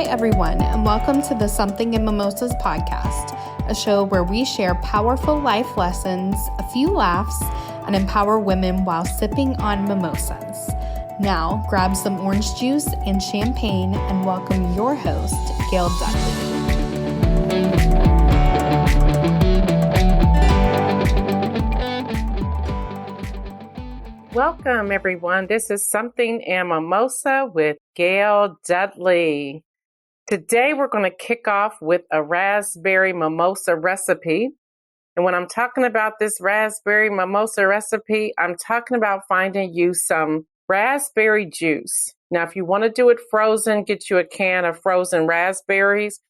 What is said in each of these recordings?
everyone, and welcome to the Something in Mimosas podcast, a show where we share powerful life lessons, a few laughs, and empower women while sipping on mimosas. Now, grab some orange juice and champagne and welcome your host, Gail Dudley. Welcome, everyone. This is Something in Mimosa with Gail Dudley. Today, we're going to kick off with a raspberry mimosa recipe. And when I'm talking about this raspberry mimosa recipe, I'm talking about finding you some raspberry juice. Now, if you want to do it frozen, get you a can of frozen raspberries,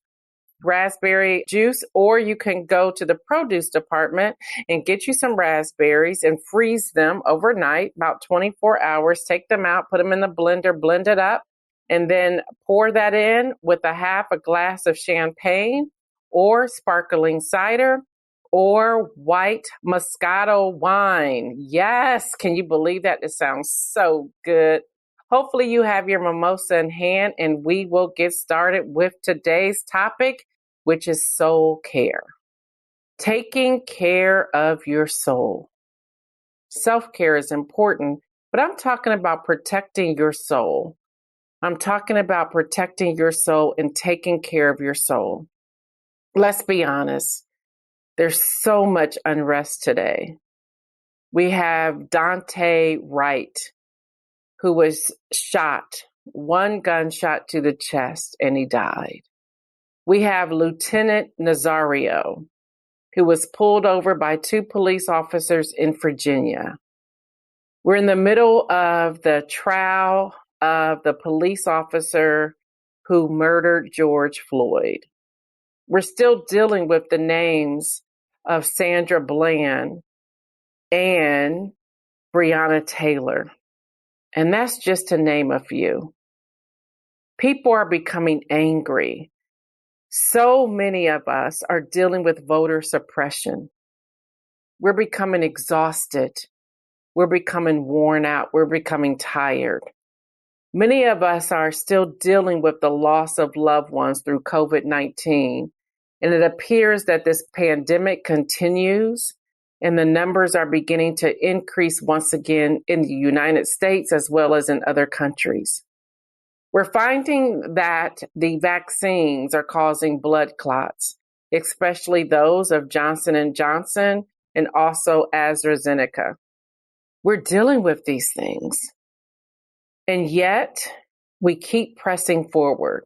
raspberry juice, or you can go to the produce department and get you some raspberries and freeze them overnight, about 24 hours. Take them out, put them in the blender, blend it up, and then pour that in with a half a glass of champagne or sparkling cider or white Moscato wine. Yes, can you believe that? It sounds so good. Hopefully you have your mimosa in hand, and we will get started with today's topic, which is soul care. Taking care of your soul. Self-care is important, but I'm talking about protecting your soul. I'm talking about protecting your soul and taking care of your soul. Let's be honest. There's so much unrest today. We have Dante Wright, who was shot, one gunshot to the chest, and he died. We have Lieutenant Nazario, who was pulled over by two police officers in Virginia. We're in the middle of the trial of the police officer who murdered George Floyd. We're still dealing with the names of Sandra Bland and Breonna Taylor. And that's just to name a few. People are becoming angry. So many of us are dealing with voter suppression. We're becoming exhausted. We're becoming worn out. We're becoming tired. Many of us are still dealing with the loss of loved ones through COVID-19. And it appears that this pandemic continues and the numbers are beginning to increase once again in the United States as well as in other countries. We're finding that the vaccines are causing blood clots, especially those of Johnson & Johnson and also AstraZeneca. We're dealing with these things. And yet, we keep pressing forward.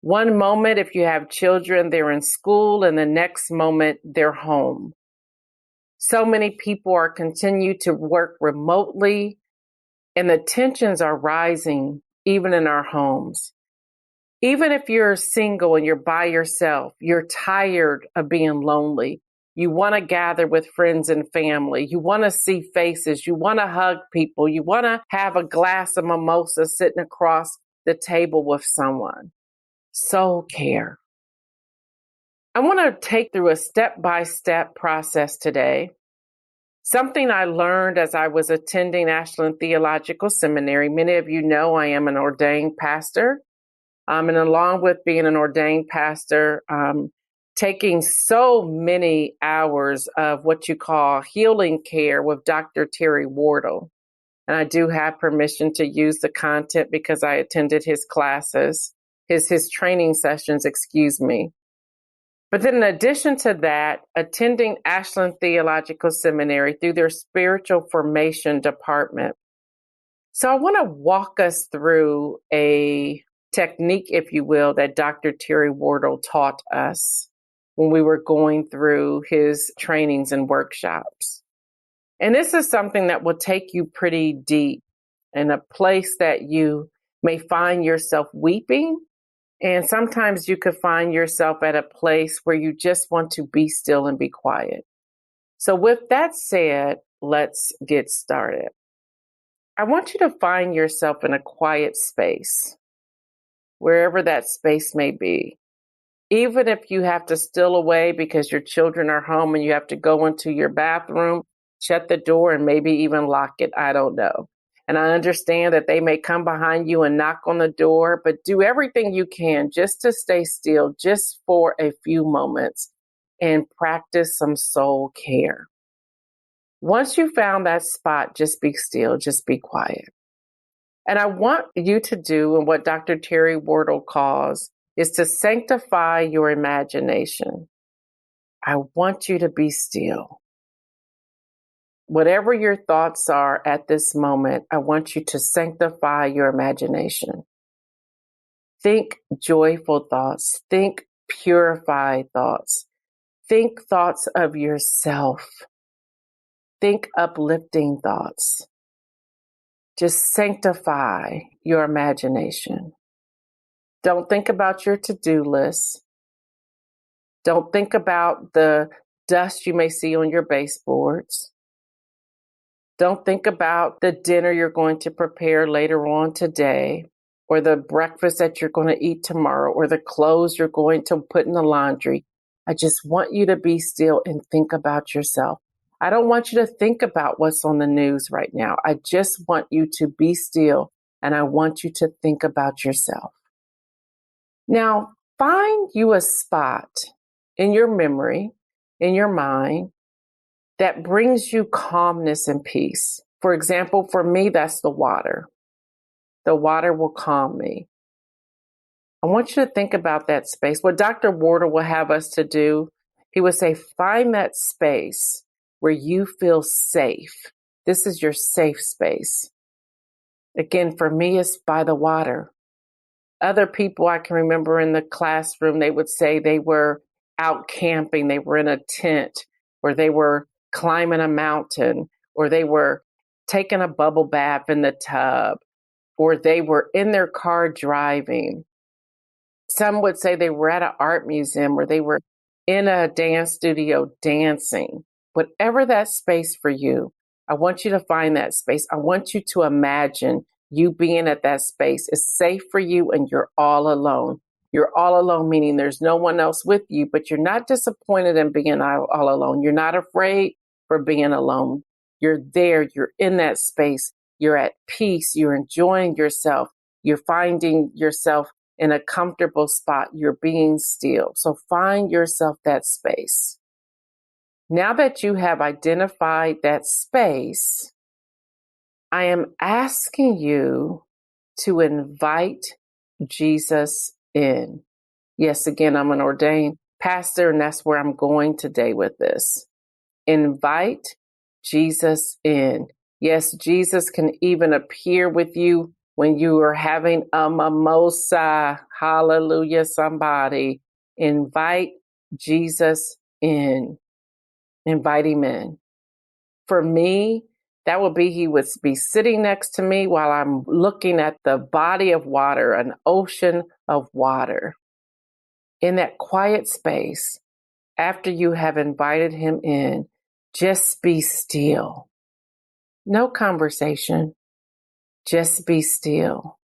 One moment, if you have children, they're in school, and the next moment, they're home. So many people are continuing to work remotely, and the tensions are rising even in our homes. Even if you're single and you're by yourself, you're tired of being lonely. You want to gather with friends and family. You want to see faces. You want to hug people. You want to have a glass of mimosa sitting across the table with someone. Soul care. I want to take through a step-by-step process today. Something I learned as I was attending Ashland Theological Seminary. Many of you know I am an ordained pastor. And along with being an ordained pastor, taking so many hours of what you call healing care with Dr. Terry Wardle. And I do have permission to use the content because I attended his classes, his training sessions, But then in addition to that, attending Ashland Theological Seminary through their spiritual formation department. So I want to walk us through a technique, if you will, that Dr. Terry Wardle taught us when we were going through his trainings and workshops. And this is something that will take you pretty deep in a place that you may find yourself weeping. And sometimes you could find yourself at a place where you just want to be still and be quiet. So with that said, let's get started. I want you to find yourself in a quiet space, wherever that space may be. Even if you have to steal away because your children are home and you have to go into your bathroom, shut the door and maybe even lock it, I don't know. And I understand that they may come behind you and knock on the door, but do everything you can just to stay still, just for a few moments, and practice some soul care. Once you found that spot, just be still, just be quiet. And I want you to do, and what Dr. Terry Wardle calls, is to sanctify your imagination. I want you to be still. Whatever your thoughts are at this moment, I want you to sanctify your imagination. Think joyful thoughts. Think purified thoughts. Think thoughts of yourself. Think uplifting thoughts. Just sanctify your imagination. Don't think about your to-do list. Don't think about the dust you may see on your baseboards. Don't think about the dinner you're going to prepare later on today, or the breakfast that you're going to eat tomorrow, or the clothes you're going to put in the laundry. I just want you to be still and think about yourself. I don't want you to think about what's on the news right now. I just want you to be still, and I want you to think about yourself. Now, find you a spot in your memory, in your mind, that brings you calmness and peace. For example, for me, that's the water. The water will calm me. I want you to think about that space. What Dr. Wardle will have us to do, he would say, find that space where you feel safe. This is your safe space. Again, for me, it's by the water. Other people I can remember in the classroom, they would say they were out camping, they were in a tent, or they were climbing a mountain, or they were taking a bubble bath in the tub, or they were in their car driving. Some would say they were at an art museum, or they were in a dance studio dancing. Whatever that space for you, I want you to find that space. I want you to imagine you being at that space. It's safe for you and you're all alone. You're all alone, meaning there's no one else with you, but you're not disappointed in being all alone. You're not afraid for being alone. You're there. You're in that space. You're at peace. You're enjoying yourself. You're finding yourself in a comfortable spot. You're being still. So find yourself that space. Now that you have identified that space, I am asking you to invite Jesus in. Yes, again, I'm an ordained pastor, and that's where I'm going today with this. Invite Jesus in. Yes, Jesus can even appear with you when you are having a mimosa. Hallelujah, somebody. Invite Jesus in. Invite him in. For me, that would be he would be sitting next to me while I'm looking at the body of water, an ocean of water. In that quiet space, after you have invited him in, just be still. No conversation. Just be still.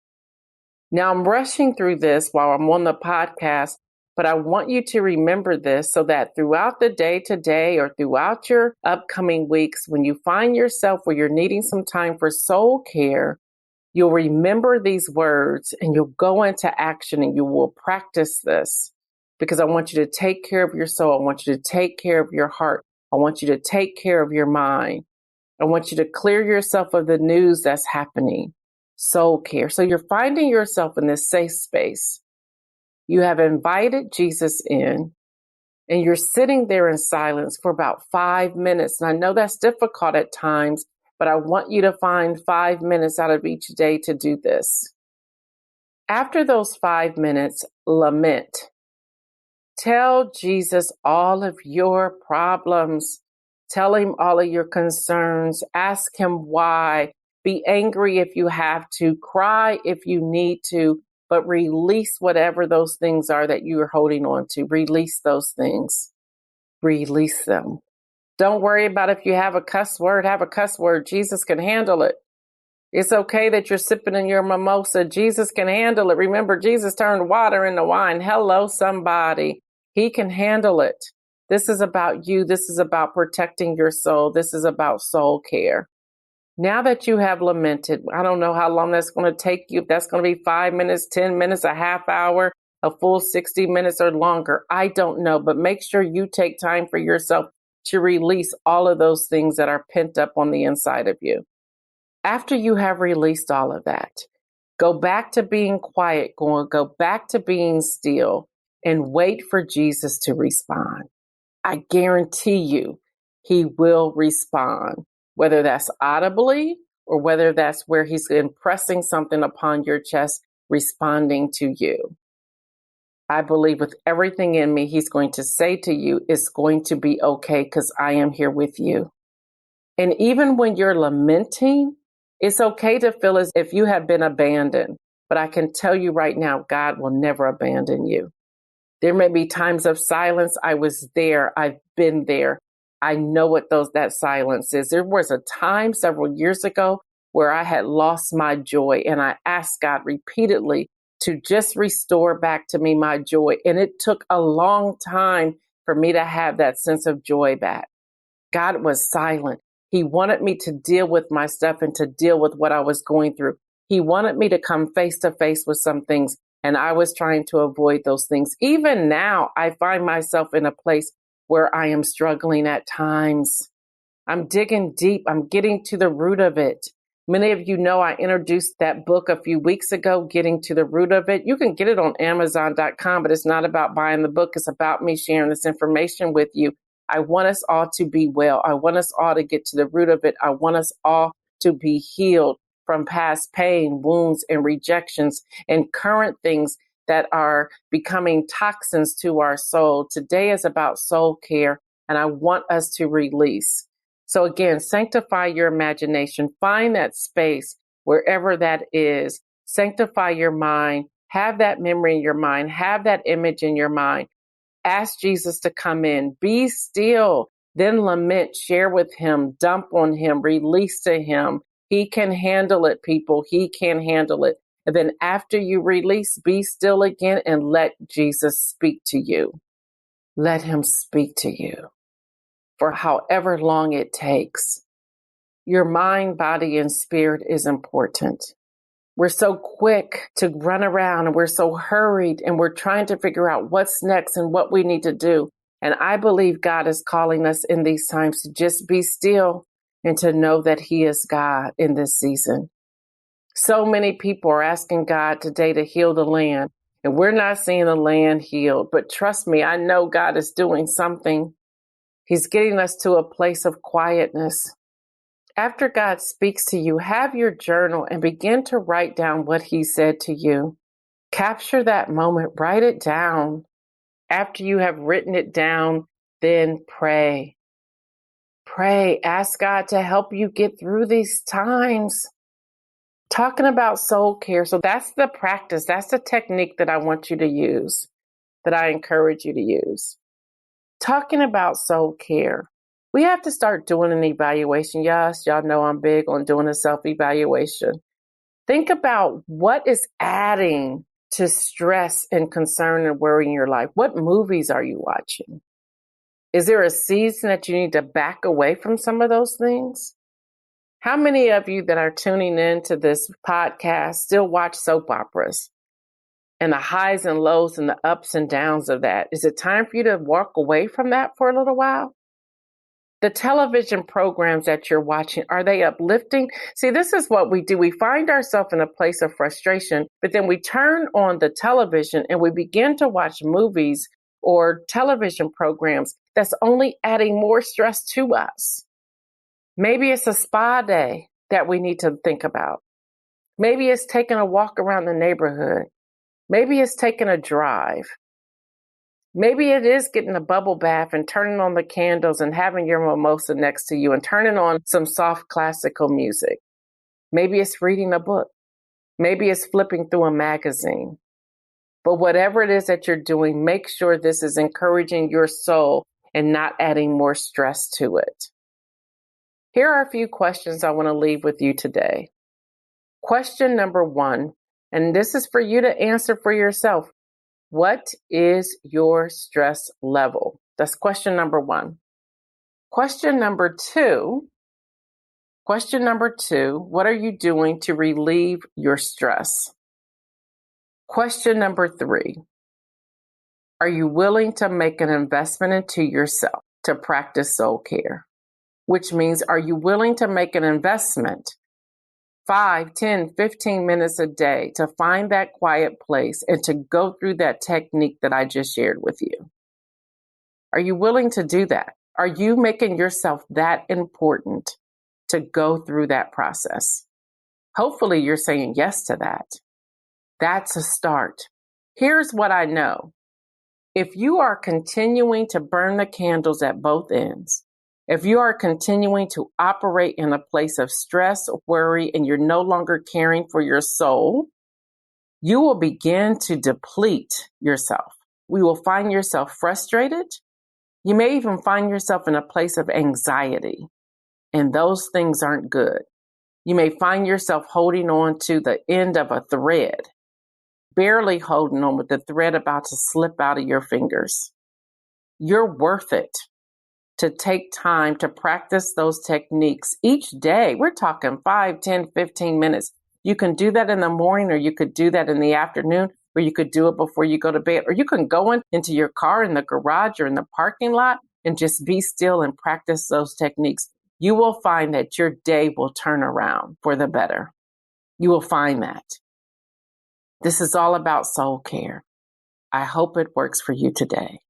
Now I'm rushing through this while I'm on the podcast, but I want you to remember this so that throughout the day today or throughout your upcoming weeks, when you find yourself where you're needing some time for soul care, you'll remember these words and you'll go into action and you will practice this, because I want you to take care of your soul. I want you to take care of your heart. I want you to take care of your mind. I want you to clear yourself of the news that's happening. Soul care. So you're finding yourself in this safe space. You have invited Jesus in, and you're sitting there in silence for about 5 minutes. And I know that's difficult at times, but I want you to find 5 minutes out of each day to do this. After those 5 minutes, lament. Tell Jesus all of your problems. Tell him all of your concerns. Ask him why. Be angry if you have to. Cry if you need to. But release whatever those things are that you are holding on to. Release those things. Release them. Don't worry about if you have a cuss word. Have a cuss word. Jesus can handle it. It's okay that you're sipping in your mimosa. Jesus can handle it. Remember, Jesus turned water into wine. Hello, somebody. He can handle it. This is about you. This is about protecting your soul. This is about soul care. Now that you have lamented, I don't know how long that's going to take you. If that's going to be 5 minutes, 10 minutes, a half hour, a full 60 minutes or longer, I don't know. But make sure you take time for yourself to release all of those things that are pent up on the inside of you. After you have released all of that, go back to being quiet, go back to being still and wait for Jesus to respond. I guarantee you he will respond, whether that's audibly or whether that's where he's impressing something upon your chest, responding to you. I believe with everything in me, he's going to say to you, it's going to be okay because I am here with you. And even when you're lamenting, it's okay to feel as if you have been abandoned. But I can tell you right now, God will never abandon you. There may be times of silence. I was there. I've been there. I know what that silence is. There was a time several years ago where I had lost my joy, and I asked God repeatedly to just restore back to me my joy. And it took a long time for me to have that sense of joy back. God was silent. He wanted me to deal with my stuff and to deal with what I was going through. He wanted me to come face to face with some things, and I was trying to avoid those things. Even now, I find myself in a place where I am struggling at times. I'm digging deep. I'm getting to the root of it. Many of you know I introduced that book a few weeks ago, Getting to the Root of It. You can get it on Amazon.com, but it's not about buying the book. It's about me sharing this information with you. I want us all to be well. I want us all to get to the root of it. I want us all to be healed from past pain, wounds, and rejections and current things that are becoming toxins to our soul. Today is about soul care, and I want us to release. So again, sanctify your imagination. Find that space wherever that is. Sanctify your mind. Have that memory in your mind. Have that image in your mind. Ask Jesus to come in. Be still. Then lament. Share with him. Dump on him. Release to him. He can handle it, people. He can handle it. And then after you release, be still again and let Jesus speak to you. Let him speak to you for however long it takes. Your mind, body, and spirit is important. We're so quick to run around and we're so hurried and we're trying to figure out what's next and what we need to do. And I believe God is calling us in these times to just be still and to know that he is God in this season. So many people are asking God today to heal the land, and we're not seeing the land healed. But trust me, I know God is doing something. He's getting us to a place of quietness. After God speaks to you, have your journal and begin to write down what he said to you. Capture that moment, write it down. After you have written it down, then pray. Pray, ask God to help you get through these times. Talking about soul care. So that's the practice. That's the technique that I want you to use, that I encourage you to use. Talking about soul care. We have to start doing an evaluation. Yes, y'all know I'm big on doing a self-evaluation. Think about what is adding to stress and concern and worry in your life. What movies are you watching? Is there a season that you need to back away from some of those things? How many of you that are tuning in to this podcast still watch soap operas and the highs and lows and the ups and downs of that? Is it time for you to walk away from that for a little while? The television programs that you're watching, are they uplifting? See, this is what we do. We find ourselves in a place of frustration, but then we turn on the television and we begin to watch movies or television programs that's only adding more stress to us. Maybe it's a spa day that we need to think about. Maybe it's taking a walk around the neighborhood. Maybe it's taking a drive. Maybe it is getting a bubble bath and turning on the candles and having your mimosa next to you and turning on some soft classical music. Maybe it's reading a book. Maybe it's flipping through a magazine. But whatever it is that you're doing, make sure this is encouraging your soul and not adding more stress to it. Here are a few questions I want to leave with you today. Question number 1, and this is for you to answer for yourself. What is your stress level? That's question number 1. Question number 2, Question number 2, what are you doing to relieve your stress? Question number 3, are you willing to make an investment into yourself to practice soul care? Which means, are you willing to make an investment 5, 10, 15 minutes a day to find that quiet place and to go through that technique that I just shared with you? Are you willing to do that? Are you making yourself that important to go through that process? Hopefully you're saying yes to that. That's a start. Here's what I know. If you are continuing to burn the candles at both ends, if you are continuing to operate in a place of stress, worry, and you're no longer caring for your soul, you will begin to deplete yourself. You will find yourself frustrated. You may even find yourself in a place of anxiety, and those things aren't good. You may find yourself holding on to the end of a thread, barely holding on with the thread about to slip out of your fingers. You're worth it to take time to practice those techniques each day. We're talking 5, 10, 15 minutes. You can do that in the morning, or you could do that in the afternoon, or you could do it before you go to bed, or you can go into your car in the garage or in the parking lot and just be still and practice those techniques. You will find that your day will turn around for the better. You will find that. This is all about soul care. I hope it works for you today.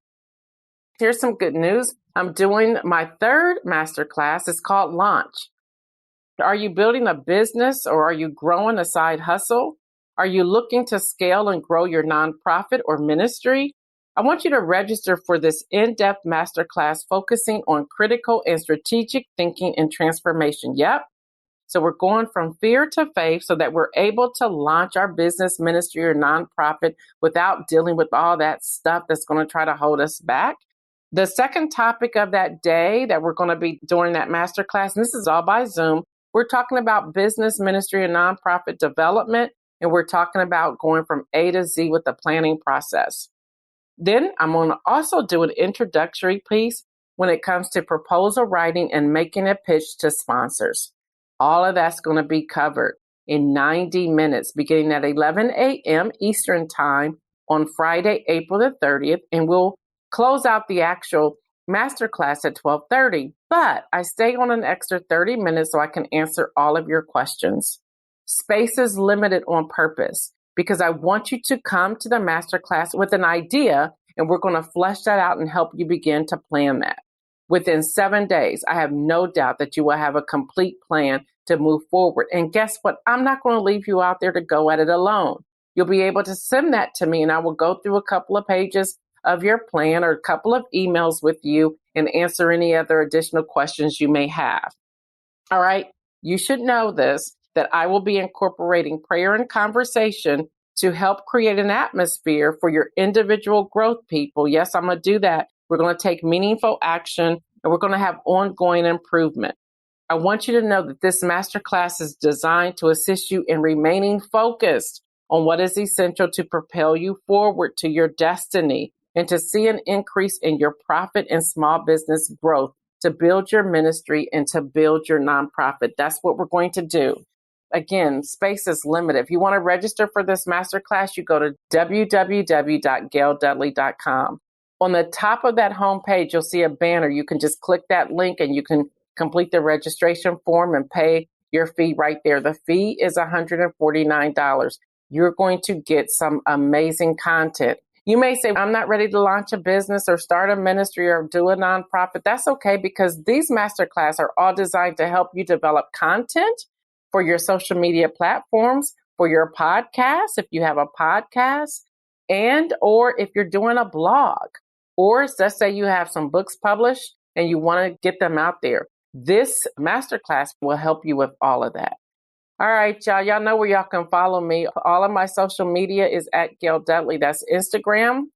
Here's some good news. I'm doing my 3rd masterclass. It's called Launch. Are you building a business, or are you growing a side hustle? Are you looking to scale and grow your nonprofit or ministry? I want you to register for this in-depth masterclass focusing on critical and strategic thinking and transformation. Yep. So we're going from fear to faith so that we're able to launch our business, ministry, or nonprofit without dealing with all that stuff that's going to try to hold us back. The second topic of that day that we're going to be doing that masterclass, and this is all by Zoom, we're talking about business, ministry, and nonprofit development, and we're talking about going from A to Z with the planning process. Then I'm going to also do an introductory piece when it comes to proposal writing and making a pitch to sponsors. All of that's going to be covered in 90 minutes, beginning at 11 a.m. Eastern Time on Friday, April the 30th, and we'll close out the actual masterclass at 12:30. But I stay on an extra 30 minutes so I can answer all of your questions. Space is limited on purpose because I want you to come to the masterclass with an idea, and we're going to flesh that out and help you begin to plan that. Within 7 days, I have no doubt that you will have a complete plan to move forward. And guess what? I'm not going to leave you out there to go at it alone. You'll be able to send that to me, and I will go through a couple of pages of your plan or a couple of emails with you and answer any other additional questions you may have. All right. You should know this, that I will be incorporating prayer and conversation to help create an atmosphere for your individual growth, people. Yes, I'm going to do that. We're going to take meaningful action, and we're going to have ongoing improvement. I want you to know that this masterclass is designed to assist you in remaining focused on what is essential to propel you forward to your destiny and to see an increase in your profit and small business growth, to build your ministry and to build your nonprofit. That's what we're going to do. Again, space is limited. If you want to register for this masterclass, you go to www.gaildudley.com. On the top of that homepage, you'll see a banner. You can just click that link and you can complete the registration form and pay your fee right there. The fee is $149. You're going to get some amazing content. You may say, I'm not ready to launch a business or start a ministry or do a nonprofit. That's okay, because these masterclasses are all designed to help you develop content for your social media platforms, for your podcast, if you have a podcast, and or if you're doing a blog, or let's say you have some books published and you want to get them out there. This masterclass will help you with all of that. All right, y'all. Y'all know where y'all can follow me. All of my social media is at Gail Dudley. That's Instagram,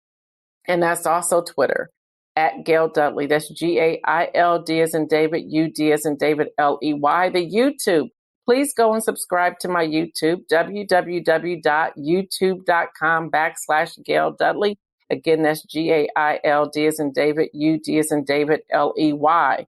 and that's also Twitter, at Gail Dudley. That's GAILD as in David, UD as in David, LEY. The YouTube. Please go and subscribe to my YouTube, www.youtube.com/Gail Dudley. Again, that's GAILD as in David, UD as in David, LEY.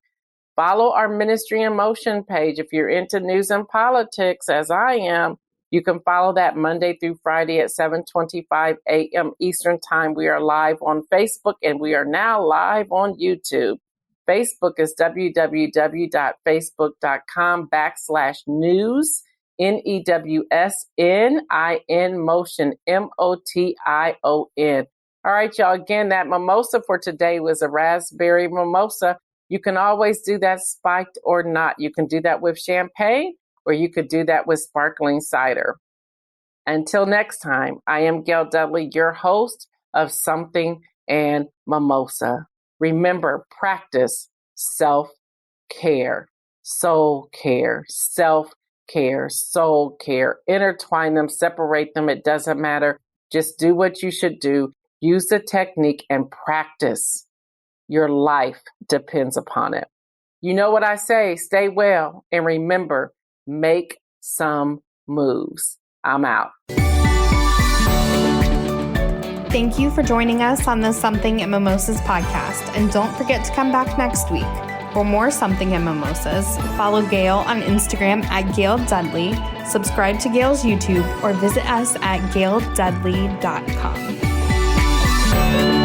Follow our Ministry in Motion page. If you're into news and politics, as I am, you can follow that Monday through Friday at 7:25 a.m. Eastern Time. We are live on Facebook, and we are now live on YouTube. Facebook is www.facebook.com/news, NEWSNIN motion, MOTION. All right, y'all. Again, that mimosa for today was a raspberry mimosa. You can always do that spiked or not. You can do that with champagne, or you could do that with sparkling cider. Until next time, I am Gail Dudley, your host of Something and Mimosa. Remember, practice self-care, soul care, self-care, soul care. Intertwine them, separate them. It doesn't matter. Just do what you should do. Use the technique and practice. Your life depends upon it. You know what I say, stay well, and remember, make some moves. I'm out. Thank you for joining us on the Something and Mimosas podcast, and don't forget to come back next week for more Something and Mimosas. Follow Gail on Instagram at Gail Dudley, subscribe to Gail's YouTube, or visit us at gaildudley.com.